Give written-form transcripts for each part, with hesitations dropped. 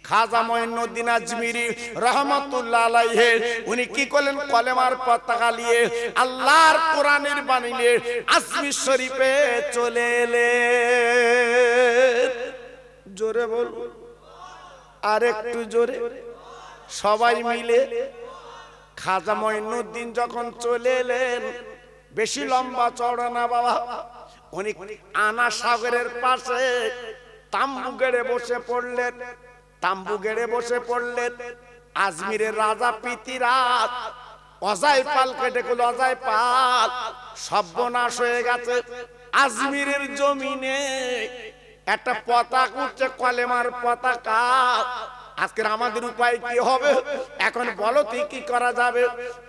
খাজা মঈনুদ্দিন আজমিরি রহমাতুল্লাহ আলাইহি উনি কি করলেন কলেমার পতাকা নিয়ে আল্লাহর কোরআনের বাণী নিয়ে আজমির শরীফে চলে এলেন। জোরে বল, আর একটু জোরে, সবাই মিলে। খাজা মঈনুদ্দিন যখন চলে এলেন, বেশি লম্বা চওড়া না বাবা, উনি আনা সাগরের পাশে তাম্বু গেড়ে বসে পড়লেন। তাম্বু গেড়ে বসে পড়লেন। আজমিরের রাজা পৃথিরাজ অজায়পাল কেটে গেল। অজায়পাল সর্বনাশ হয়ে গেছে। আজমিরের জমিনে একটা পতাকা উঠছে, কলেমার পতাকা। আজকের আমাদের উপায় কি হবে? এখন বলো তুই কি করা যাবে?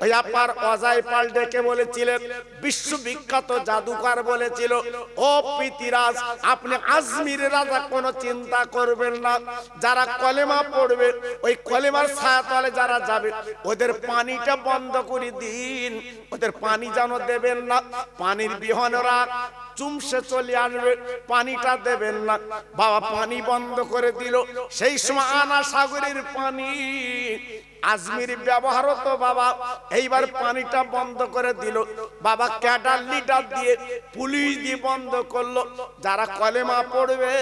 ওই আপার অজায়পাল ডেকে বলেছিলেন, বিশ্ববিখ্যাত জাদুকর বলেছিল, ও পৃথিরাজ, আপনি আজমিরের রাজা কোনো চিন্তা করবেন না। যারা কলেমা পড়বে, ওই কলেমার ছায়াতলে যারা যাবে, ওদের পানিটা বন্ধ করে দিন। ওদের পানি যেন দেবেন না। পানির বিহনরা চুমসে চলে আসবে, পানিটা দেবেন না। বাবা পানি বন্ধ করে দিল। সেই সময় আনা সাগরের পানি আজমির ব্যবহার হতো বাবা। এইবার পানিটা বন্ধ করে দিল বাবা। ক্যাডার লিটার দিয়ে পুলিশ দিয়ে বন্ধ করলো। যারা কলেমা পড়বে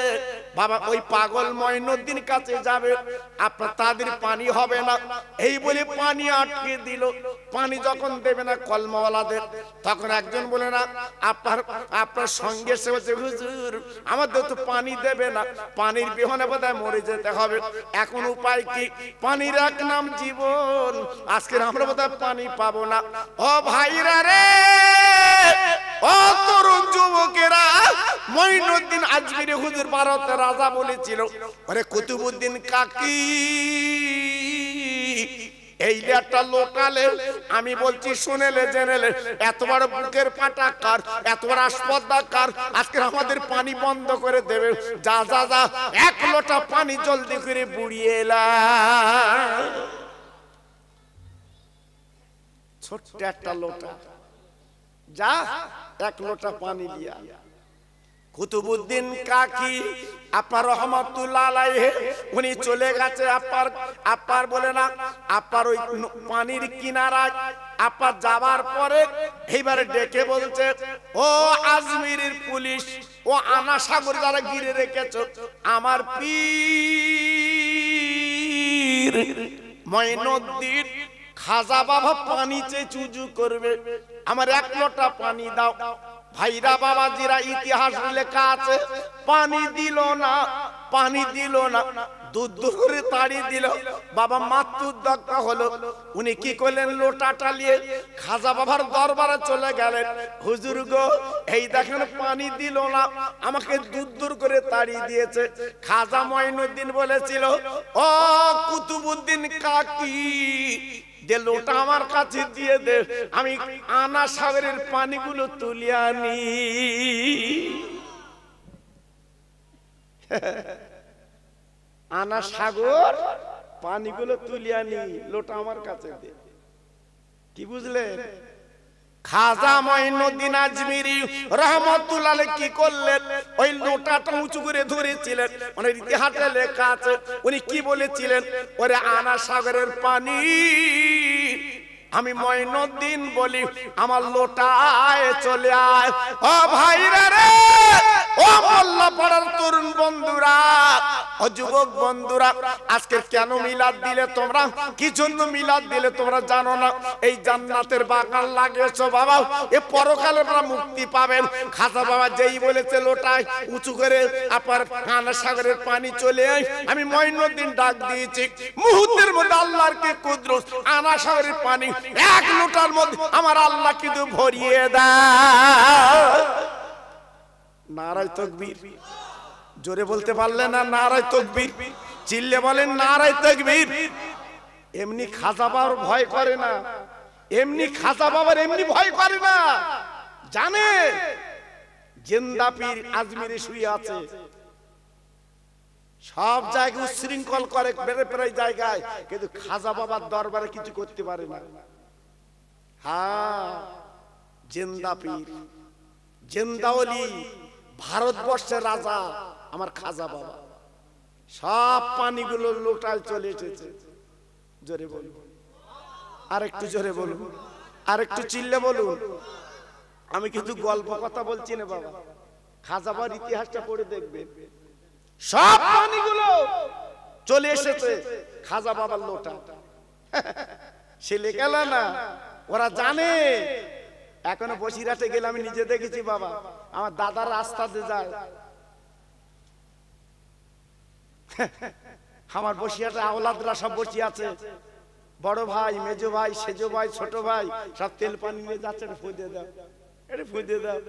বাবা, ওই পাগল মঈনুদ্দিন কাছে যাবে, আপনার তাদের পানি হবে না। এই বলে পানি আটকে দিল। পানি যখন দেবে না কলমাওয়ালাদের, তখন একজন বলে না, আপনার সঙ্গে সে বলছে, হুজুর আমাদের তো পানি দেবে না, পানির বিহনে বোধহয় মরে যেতে হবে। এখন উপায় কি? পানির এক নাম জীবন। আজকে আমরা বোধহয় পানি পাবো না। ও ভাইরা রে, ও তরুণ যুবকেরা, মঈনুদ্দিন আজমিরি হুজুর ভারতের রাজা বলেছিল, আরে কুতুবউদ্দিন কাকি, এই একটা লোকালে আমি বলছি শুনেলে জেনেলে, এত বড় বুকের পাটা কার, এত বড় আসপদ্দা কার, আজকে আমাদের পানি বন্ধ করে দেবে। যা যা যা, এক লোটা পানি জলদি করে বুড়িয়ে এলা। ছোট্ট একটা লোটা, যা এক লোটা পানি লিয়া। কুতুবউদ্দিন কাকি আপার রহমাতুল্লাহ আলাইহি উনি চলে গেছে। আপার বলে না, আপার ওই পানির কিনারায় আপার যাবার পরে এইবারে ডেকে বলছে, ও আজমিরের পুলিশ, ও আনা সাগর যারা ঘিরে রেখেছো, আমার পীর মঈনুদ্দিন খাজা বাবা পানি চেয়ে চুজু করবে, আমার এক লোটা পানি দাও। ভাইরা বাবাজিরা, ইতিহাস লেখা আছে, পানি দিল না, পানি দিল না, দূর দূর করে তাড়ি দিল। বাবা মাতুদ্দক্কা হলো। উনি কি করলেন? লোটাটা নিয়ে খাজা বাবার দরবারে চলে গেলেন। হুজুর গো, এই দেখেন পানি দিল না, আমাকে দূর দূর করে তাড়ি দিয়েছে। খাজা মঈনুদ্দিন বলেছিল, ও কুতুবউদ্দিন কাকি, দে লোটা আমার কাছে দিয়ে দে, আমি আনা সাগরের পানিগুলো তুলে আনি। আনা সাগর পানিগুলো তুলে আনি, লোটা আমার কাছে দে। কি বুঝলেন? খাজা মঈনুদ্দিন আজমিরি রহমাতুল্লাহ আলাইহি কি করলেন? ওই লোটাটা উঁচু করে ধরেছিলেন। মানে ইতিহাসে লেখা আছে, উনি কি বলেছিলেন? ওরে আনা সাগরের পানি আমি মঈনুদ্দিন বলি, আমার লোটায় চলে আয়। ও ভাইরা রে, ও মোল্লা পাড়ার তরুণ বন্ধুরা, ও যুবক বন্ধুরা, আজকে কেন মিলাদ দিলে তোমরা? কি জন্য মিলাদ দিলে তোমরা জানো না? এই জান্নাতের বাগান লাগিয়েছো বাবা, এ পরকালে আপনারা মুক্তি পাবেন। খাজা বাবা যেই বলেছে লোটায় উঁচু করে আপার আনা সাগরের পানি চলে আয়, আমি মঈনুদ্দিন ডাক দিয়েছি, মুহূর্তের মধ্যে আল্লাহর কি কুদরত, আনা সাগরের পানি এক লোটার মধ্যে আমার আল্লাহ কিন্তু ভরিয়ে দেয়। নারায়ে তাকবীর। জোরে বলতে পারলে না নারায়ে তাকবীর? চিল্লে বলেন নারায়ে তাকবীর। এমনি খাজা বাবার ভয় করে না, এমনি খাজা বাবার এমনি ভয় করে না, জানে জিন্দা পীর আজমিরে শুয়ে আছে। সব জায়গায় উচ্ছৃঙ্খল করে প্রায় জায়গায়, কিন্তু খাজা বাবার দরবারে কিছু করতে পারে না। হ্যাঁ, জিন্দা পীর, জিন্দা ওলি, ভারতবর্ষের রাজা আমার খাজা বাবা। সব পানিগুলো লোটায় চলে এসেছে। জোরে বলুন, আর একটু জোরে বলুন, আর একটু চিল্লে বলুন। আমি কিন্তু গল্প কথা বলছি না বাবা, খাজা বাবার ইতিহাসটা পড়ে দেখবেন। সব পানিগুলো চলে এসেছে খাজা বাবার লোটা। ছেলে গেল না, ওরা জানে। এখনো বসিরহাটে গেলে আমি নিজে দেখেছি বাবা, আমার দাদার রাস্তাতে যায়। আমার বসিরহাটে আওলাদরা সব বসে আছে, বড় ভাই, মেজো ভাই, সেজো ভাই, ছোট ভাই, সব তেল পানি নিয়ে যাচ্ছে। ফুঁদে দাও, এটা ফুঁদে দাও।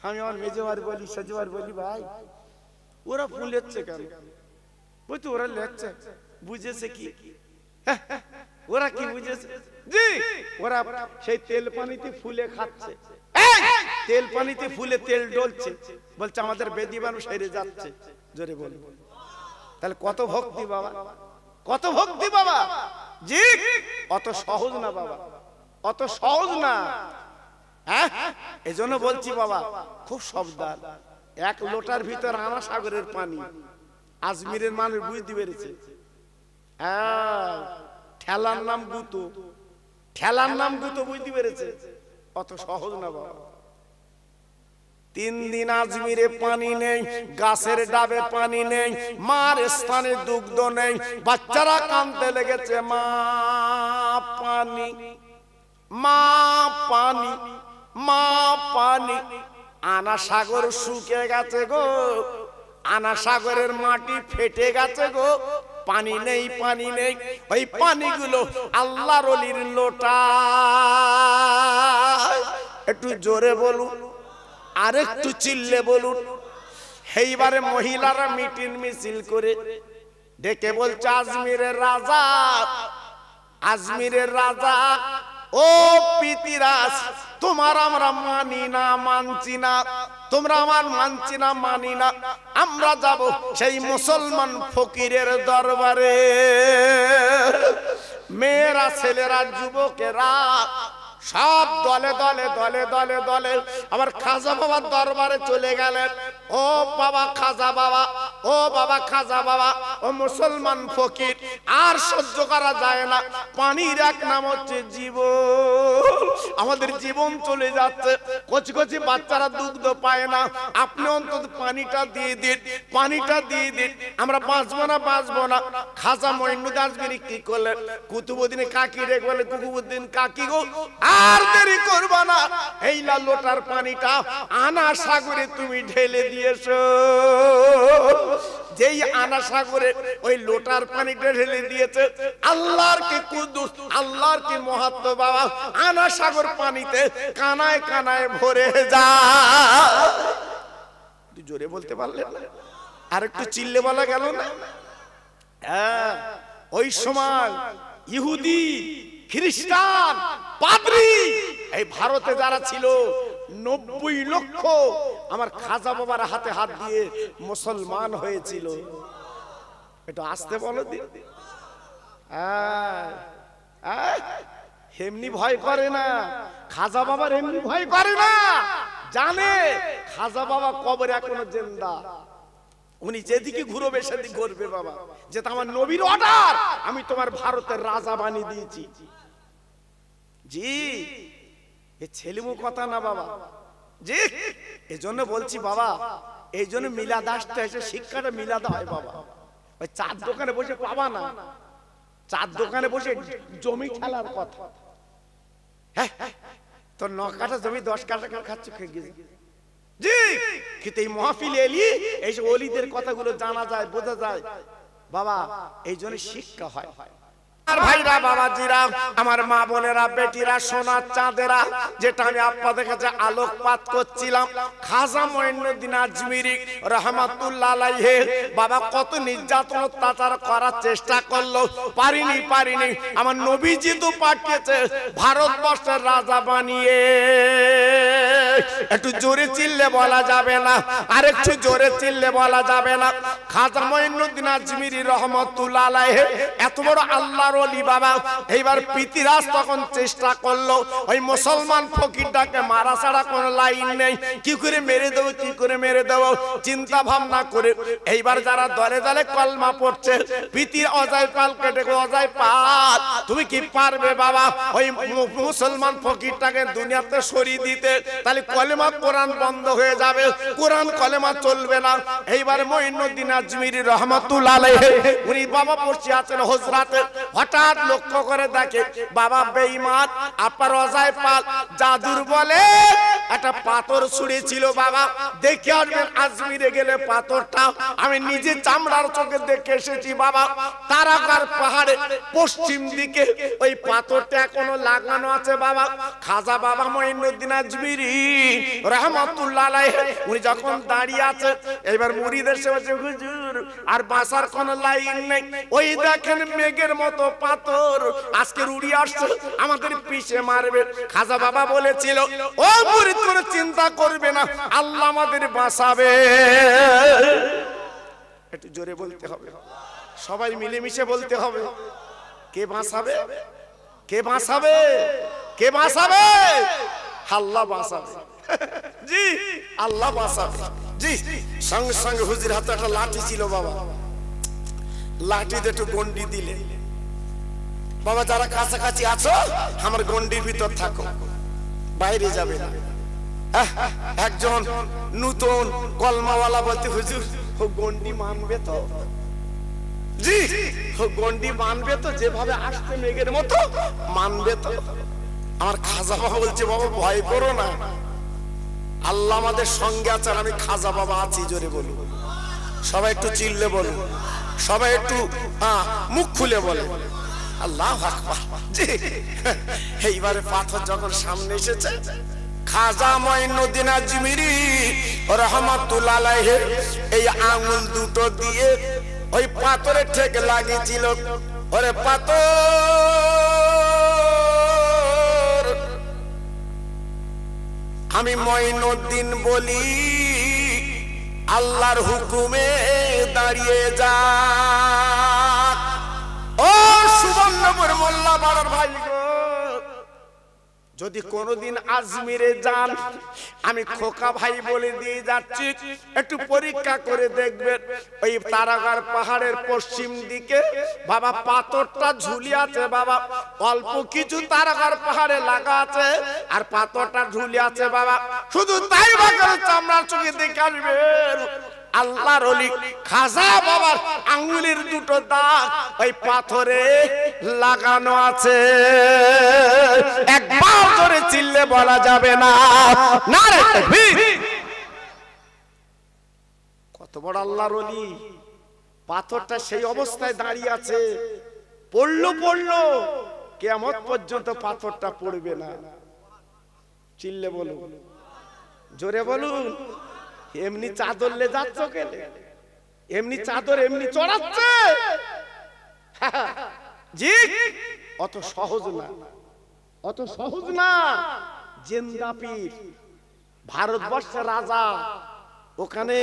আমি আমার মেজো ভাই বলি, সেজো ভাই বলি, ভাই ওরা ফুলেচ্ছে কেন? বুঝতে ওরা লেচ্ছে, বুঝেছে কি? ওরা কি বুঝেছে? জি, ওরা সেই তেল পানিতে ফুলে খাচ্ছে, তেল পানিতে ফুলে তেল ডলছে, বলছে আমাদের বেদি মানুষ হেরে যাচ্ছে। জোরে বল। তাহলে কত ভক্তি বাবা, কত ভক্তি বাবা। জি, অত সহজ না বাবা, অত সহজ না। হ্যাঁ, এই জন্য বলছি বাবা, খুব সাবধান। এক লোটার ভিতর আনা সাগরের পানি। আজমিরের মানুষ বুঝতে পেরেছে। ঠেলার নাম গুতো, ঠেলার নাম গুতো বুঝতে পেরেছে। অত সহজ না বাবা। 3 দিন আজমিরে পানি নেই, গাছের ডাবে পানি নেই, মার স্থানে দুগ্ধ নেই। বাচ্চারা কাঁদতে লেগেছে, মা পানি, মা পানি, মা পানি। আনা সাগর শুকিয়ে গেছে গো, আনা সাগরের মাটি ফেটে গেছে গো, পানি নেই, পানি নেই। ওই পানিগুলো আল্লাহর ওলির লোটা। একটু জোরে বলুন, আর একটু চিল্লে বলুন। এইবারে মহিলারা মিটিং মিছিল করে ডেকে বলছে, আজমিরের রাজা, আজমিরের রাজা, ও পিতিরাজ, তোমার আমরা মানি না, মানছি না। তোমরা আমার মানছি না, মানি না। আমরা যাব সেই মুসলমান ফকিরের দরবারে। মেয়েরা, ছেলেরা, যুবকেরা সব দলে দলে দলে দলে দলে আমার খাজা বাবার দরবারে চলে গেলেন। ও বাবা খাজা বাবা, ও বাবা খাজা বাবা, ও মুসলমান ফকির, আর সহ্য করা যায় না। পানির এক নাম হচ্ছে জীবন। আমাদের জীবন চলে যাচ্ছে, কচি কচি বাচ্চারা দুগ্ধ পায় না। আপনি অন্তত পানিটা দিয়ে দিন, পানিটা দিয়ে দিন, আমরা বাঁচবো না, বাঁচবো না। খাজা মঈনুদ্দিন আজমিরি কি করলেন? কুতুবউদ্দিন কাকি রে বলে, কুতুবউদ্দিন কাকি গো, আর দেরি করবা না, এই লোটার পানিটা আনা সাগরে তুমি ঢেলে দিয়েছো। যেই আনা সাগরে ওই লোটার পানিটা ঢেলে দিয়েছে, আল্লাহর কি কুদুস, আল্লাহর কি মহত্ব বাবা। আনা সাগর পানিতে কানায় কানায় ভরে যায়। তুই জোরে বলতে পারলে, আর একটু চিল্লে বলা গেল না? হ্যাঁ, ওই সময় ইহুদি, খ্রিস্টান, পাদ্রী, এই ভারতে যারা ছিল 90 লক্ষ আমার খাজা বাবার হাতে হাত দিয়ে মুসলমান হয়েছিল। একটু আসতে বলো দি। এমনি ভয় করে না খাজা বাবার, এমনি ভয় করে না। জানে খাজা বাবা কবরে এখনো জিন্দা। উনি যেদিকে ঘুরবে সেদিকে ঘুরবে বাবা। যেটা আমার নবীর অর্ডার, আমি তোমার ভারতের রাজা বানিয়ে দিয়েছি। জি, এ ছেলেমু কথা না বাবা। জি, এজন্য বলছি বাবা, এই জন্য মিলাদ আসতে এসে শিক্ষাটা মিলাদ হয় বাবা। ওই চার দোকানে বসে পাবা না, চার দোকানে বসে জমি খেলার কথা। হ্যাঁ, তোর 9 কাঠা জমি 10 কাঠা খাচ্ছ খেয়ে গেছে। জি, কিন্তু এই মাহফিলে এলি এইসব ওলিদের কথাগুলো জানা যায়, বোঝা যায় বাবা। এই জন্য শিক্ষা হয়। আর ভাইরা, বাবাজিরা, আমার মা বোনেরা, বেটিরা, সোনার চাঁদেরা, যেটা আমি আপনাদের কাছে আলোকপাত করছিলাম, খাজা মঈনুদ্দিন আজমিরি রহমাতুল্লাহ আলাইহি বাবা কত নির্যাতন অত্যাচার করার চেষ্টা করলো, পারিনি। আমার নবীজি তো পাঠিয়েছে ভারতবর্ষের রাজা বানিয়ে। একটু জোরে চিল্লে বলা যাবে না, আর একটু জোরে চিল্লে বলা যাবে না। খাজা মঈনুদ্দিন আজমিরি রহমাতুল্লাহ আলাইহি এত বড় আল্লাহর ওলি বাবা। এইবার পৃথিরাজ তখন চেষ্টা করলো ওই মুসলমান ফকিরটাকে মারা ছাড়া কোনো লাইন নেই, কি করে মেরে দেবো, কি করে মেরে দেবো, চিন্তা ভাবনা করে এইবার যারা দলে দলে কলমা পড়ছে, পৃথির অজয় পাল কেটে, অজয় পাল তুমি কি পারবে বাবা ওই মুসলমান ফকিরটাকে দুনিয়াতে সরিয়ে দিতে? তাহলে কলেমা কোরআন বন্ধ হয়ে যাবে, কোরআন কলেমা চলবে না। এইবার মঈনুদ্দিন আজমিরি রহমাতুল্লাহ আলাইহি উনি বাবা বসে আছেন হুজরাতে, হঠাৎ লক্ষ্য করে দেখে বাবা বেঈমান আপনার অজয় পাল জাদুর বলে একটা পাথর ছুঁড়েছিল বাবা। দেখে আসবেন আজমিরে গেলে পাথরটা আমি নিজে চামড়ার চোখে দেখে এসেছি বাবা। তারাকার পাহাড়ে পশ্চিম দিকে ওই পাথরটা এখনো লাগানো আছে বাবা। খাজা বাবা মঈনুদ্দিন আজমিরি রহমাতুল্লাহ আলাইহি উনি যখন দাঁড়িয়ে আছে, এবার মুরিদের সে বলছে হুজুর আর বাসার কোন লাইন নেই, ওই দেখেন মেঘের মতো পাথর আজকে উড়ি আসছে, আমাদের পিছে মারবে। খাজা বাবা বলেছিল ও মুরিদ কোনো চিন্তা করবে না, আল্লাহ আমাদের বাঁচাবে। একটু জোরে বলতে হবে, সবাই মিলেমিশে বলতে হবে। কে বাঁচাবে? কে বাঁচাবে? কে বাঁচাবে? আল্লাহ বাঁচাবে। জি আল্লাহ বাঁচাবে। জি সঙ্গে সঙ্গে হুজুর হাতে একটা লাঠি ছিল বাবা, লাঠিতে একটু গন্ডি দিলে বাবা যারা কাছাকাছি আছো আমার গন্ডির ভিতর থাকো, বাইরে যাবে না। একজন নতুন কলমাওয়ালা বলতে হুজুর ও গন্ডি মানবে তো? জি ও গন্ডি মানবে তো? যেভাবে আসছে মেঘের মতো মানবে তো? আমার খাজা বাবা বলছে বাবা ভয় করো না, আল্লাহ আমাদের সঙ্গে আছেন, আমি খাজা বাবা আছি। জোরে বলুন, সবাই একটু চিল্লে বলুন, সবাই একটু মুখ খুলে বলে আল্লাহু আকবার। জি এইবারে পাথর যখন সামনে এসেছে, খাজা মঈনুদ্দিন আজমিরি রহমাতুল্লাহ আলাইহি এই আঙ্গুল দুটো দিয়ে ওই পাথরে ঠেক লাগিয়েছিল। ওরে পাথর আমি মঈনুদ্দিন বলি আল্লাহর হুকুমে দাঁড়িয়ে যা। ও সুবর্ণপুর মোল্লা বাড়ার ভাই গো, যদি কোনদিন আজমিরে যান, আমি খোকা ভাই বলে দিয়ে যাচ্ছি, একটু পরীক্ষা করে দেখবেন ওই তারাগার পাহাড়ের পশ্চিম দিকে বাবা পাথরটা ঝুলি আছে বাবা। অল্প কিছু তারাগার পাহাড়ে লাগা আছে আর পাথরটা ঝুলি আছে বাবা। শুধু তাই বাগার চামড়ার চোখে দেখে আসবেন আল্লাহর ওলি খাজা বাবার আঙ্গুলের দুটো দাগ ওই পাথরে লাগানো আছে। একবার ধরে চিল্লে বলা যাবে না নারে তাকবীর। কত বড় আল্লাহর ওলি, পাথরটা সেই অবস্থায় দাঁড়িয়ে আছে। পড়লো কিয়ামত পর্যন্ত পাথরটা পড়বে না। চিল্লে বলুন, জোরে বলুন। এমনি চাদর লে যাচ্ছ কেন? এমনি চাদর এমনি চড়াচ্ছে? জি অত সহজ না, অত সহজ না। জিন্দা পীর ভারতবর্ষের রাজা, ওখানে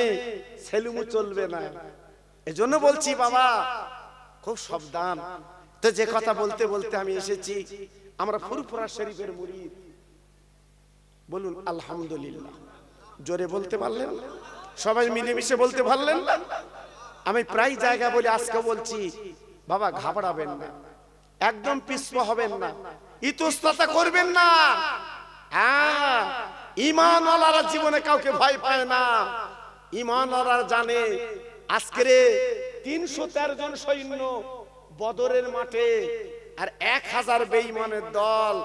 সেলুমু চলবে না। এজন্য বলছি বাবা খুব সাবধান। তো যে কথা বলতে বলতে আমি এসেছি, আমরা ফুরফুরা শরীফের মুরিদ। বলুন আলহামদুলিল্লাহ। জোরে বলতে পারলেন? সবাই মিলেমিশে বলতে পারলেন না? আমি প্রায় জায়গা বলি, আজকে বলছি বাবা ঘাবড়াবেন না, একদম পিছপা হবেন না, ইতস্ততা করবেন না। হ্যাঁ, ঈমানওয়ালারা জীবনে কাউকে ভয় পায় না। ঈমানওয়ালারা জানে আজকের 313 জন সৈন্য বদরের মাঠে আর 1000 বেঈমানের দল,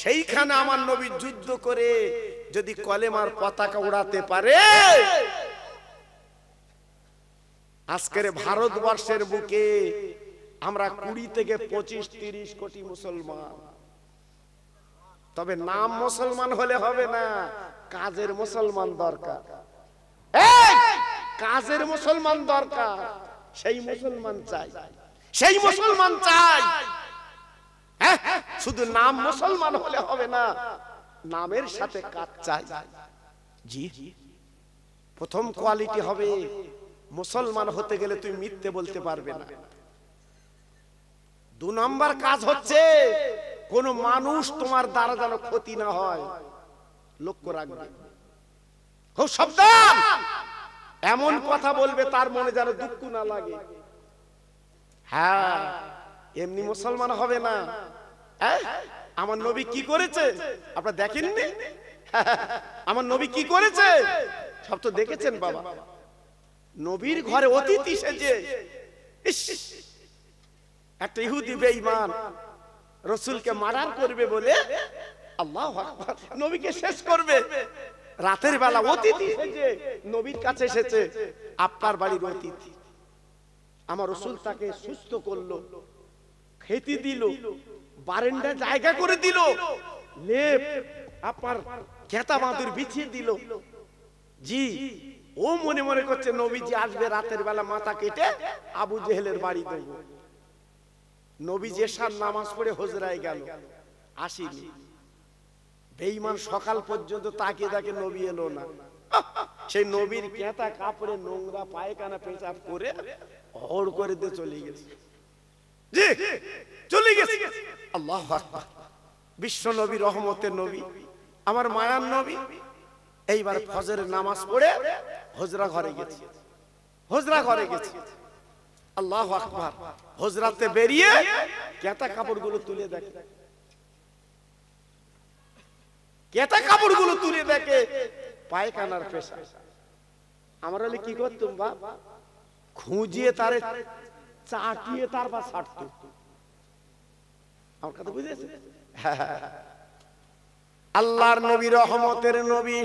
সেইখানে আমার নবী যুদ্ধ করে যদি কলেমার পতাকা উড়াতে পারে, আজকের ভারতবর্ষের বুকে আমরা 20 থেকে 25-30 কোটি মুসলমান। তবে নাম মুসলমান হলে হবে না, কাজের মুসলমান দরকার। কাজের মুসলমান দরকার, সেই মুসলমান চাই, সেই মুসলমান চাই। শুধু নাম মুসলমান হলে হবে না, নামের সাথে কাজ চাই। জি, প্রথম কোয়ালিটি হবে মুসলমান হতে গেলে তুমি মিথ্যে বলতে পারবে না। 2 নম্বর কাজ হচ্ছে কোন মানুষ তোমার দ্বারা যেন ক্ষতি না হয়, লক্ষ্য রাখবে। খুব সাবধান, এমন কথা বলবে তার মনে যেন দুঃখ না লাগে। হ্যাঁ, এমনি মুসলমান হবে না। আমার নবী কি করেছে আপনারা দেখেননি? আমার নবী কি করেছে সব তো দেখেছেন বাবা। নবীর ঘরে অতিথি সেজে একটা ইহুদি বেঈমান রাসূলকে মারার করবে বলে আল্লাহু আকবার নবীকে শেষ করবে। রাতের বেলা অতিথি সেজে নবীর কাছে এসেছে, আপনার বাড়ির অতিথি। আমার রাসূল তাকে সুস্থ করলো, খেতে দিল, বারান্দা জায়গা করে দিল, লেপ আপনার খেতা মাদুর বিছিয়ে দিল। জি, ও মনে মনে করছে নবীজি আসবে রাতের বেলা মাথা কেটে আবু জেহেলের বাড়ি দেব। নবীজি এশার নামাজ পড়ে হুজরায় গেল, আসেনি। বেঈমান সকাল পর্যন্ত তাকিয়ে তাকে নবী এলো না। সেই নবীর কেতা কাপড়ে নোংরা পায়খানা পেশাব করে হড় করে দিয়ে চলে গেছে। জি, চলে গেছে। আল্লাহু আকবার। বিশ্ব নবী, রহমতের নবী, আমার মায়ার নবী এইবার ফজরের নামাজ পড়ে হুজরা ঘরে গেছে। হুজরা ঘরে গেছে, আল্লাহু আকবার। হুজরাতে বেরিয়ে কেতা কাপড়গুলো তুলে দেখে, কেতা কাপড়গুলো তুলে দেখে পায়খানার পেশা। আমরা হলে কি করতাম বাপ, খুঁজিয়ে তারে চাটিয়ে তারপর ছাড়তো। আমার কথা বুঝেছে? আল্লাহর নবী, রহমতের নবী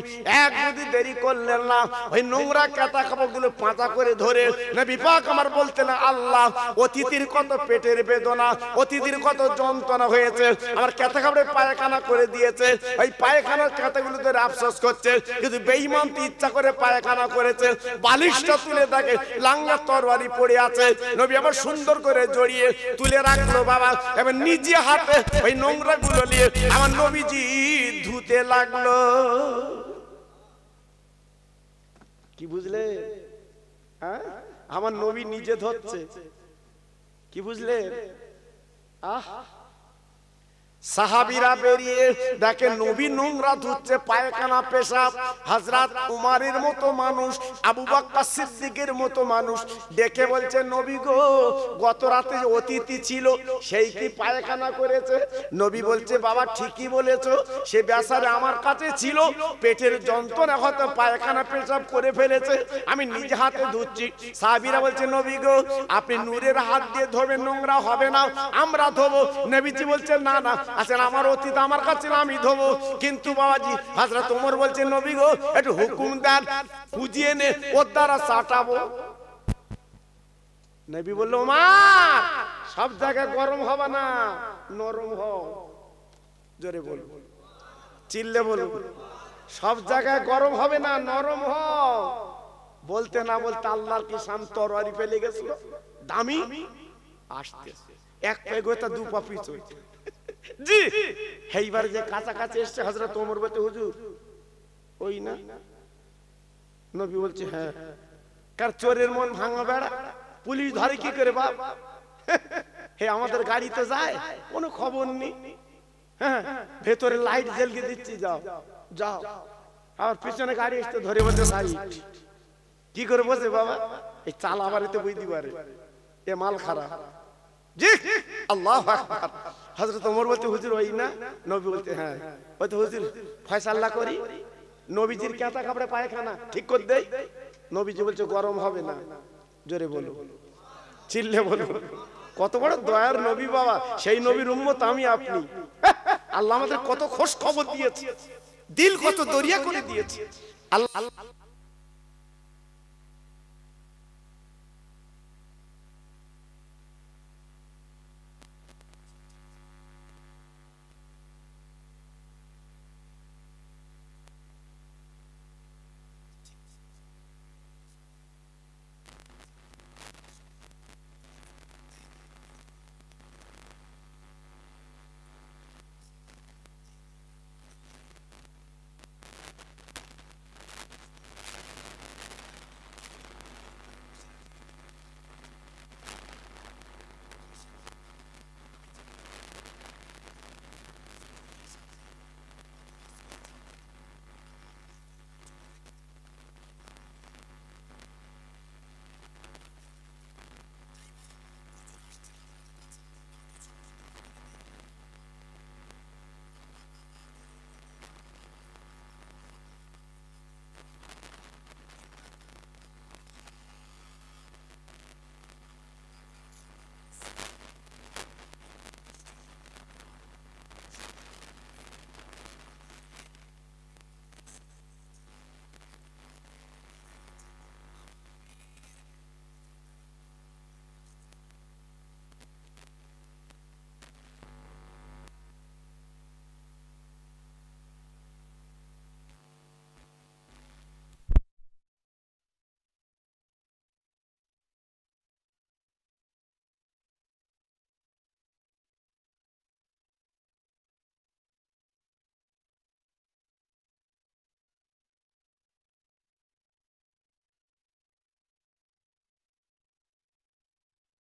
এক যদি দেরি করলেন না, ওই নোংরা কাটা কাপড়গুলো পাতা করে ধরে নবী পাক আমার বলতেন, আল্লাহ অতিথির কত পেটের বেদনা, অতিথির কত যন্ত্রণা হয়েছে, আমার কাটা কাপড়ে পায়খানা করে দিয়েছে। ওই পায়খানার কাটাগুলো ধরে আফসোস করছে, কিন্তু বেঈমান ইচ্ছা করে পায়খানা করেছে। বালিশটা তুলে দেখে লাঙ্গা তরবারি পড়ে আছে। নবী আবার সুন্দর করে জড়িয়ে তুলে রাখলো বাবা, এবার নিজে হাতে ওই নোংরা গুলো নিয়ে আমার নবীজি ধুতে লাগলো। কি বুঝলে? হ্যাঁ, আমার নবী নিজে ধরছে। কি বুঝলে? সাহাবীরা বেরিয়ে দেখে নবী নোংরা ধুচ্ছে, পায়খানা পেশাব। হযরত উমারের মতো মানুষ, আবু বকর সিদ্দিকের মতো মানুষ দেখে বলছে, নবী গো, গত রাতে যে অতিথি ছিল সেই কি পায়খানা করেছে? নবী বলছে, বাবা ঠিকই বলেছো, সে বেচারা আমার কাছে ছিল, পেটের যন্ত্রণা হয়তো পায়খানা পেশাব করে ফেলেছে, আমি নিজে হাতে ধুচ্ছি। সাহাবীরা বলছে, নবী গো, আপনি নূরের হাত দিয়ে ধোবেন, নোংরা হবে না, আমরা ধোবো। নবীজি বলছে, না না, আচ্ছা আমার অতীত আমার কাছে আমি ধোবো। কিন্তু বাবাজি হযরত ওমর বলছে, নবী গো, একটু হুকুম দেন, পুজিয়ে নে, ওর দ্বারা চাটাবো। নবী বলল, ওমর, সব জায়গায় গরম হবে না, নরম হও। জোরে বল, চিল্লে বল, সব জায়গায় গরম হবে না, নরম হও। বলতে না বলতে আল্লাহর কি শান তরবারি ফেলে গেছিল, দামি আসতে এক পা গোটা দু পা পিছ। জি, এইবার যে কাছাকাছি এসছে হযরত ওমর বলতে, হুজুর ওই না? নবী বলছে, হ্যাঁ। কার চোরের মন ভাঙা বেড়া, পুলিশ ধরে কি করে বাপ? হে, আমাদের গাড়িতে যায়, কোনো খবর নেই। হ্যাঁ, ভেতরে লাইট জ্বলিয়ে দিচ্ছি, যাও যাও। আর পিছনে গাড়ি এসে ধরে বলতে, সাইড। কি করে বসে বাবা? এই চাল আবার এতে বুঝতে পারে এ মাল খারাপ। জি, আল্লাহু আকবার। হযরত ওমর বলতে, হুজুর ওই না? নবী বলতে, হ্যাঁ। বলতে, হুজুর ফয়সালা করি, নবীজির কাঁথা কাপড়ে পায়খানা ঠিক করে দেই। নবীজি বলছে, গরম হবে না। জোরে বলো, চিল্লে বলো, কত বড় দয়ার নবী বাবা, সেই নবীর উম্মত আমি আপনি। আল্লাহ আমাদের কত খোঁজ খবর দিয়েছে, দিল কত দরিয়া করে দিয়েছে। আল্লাহ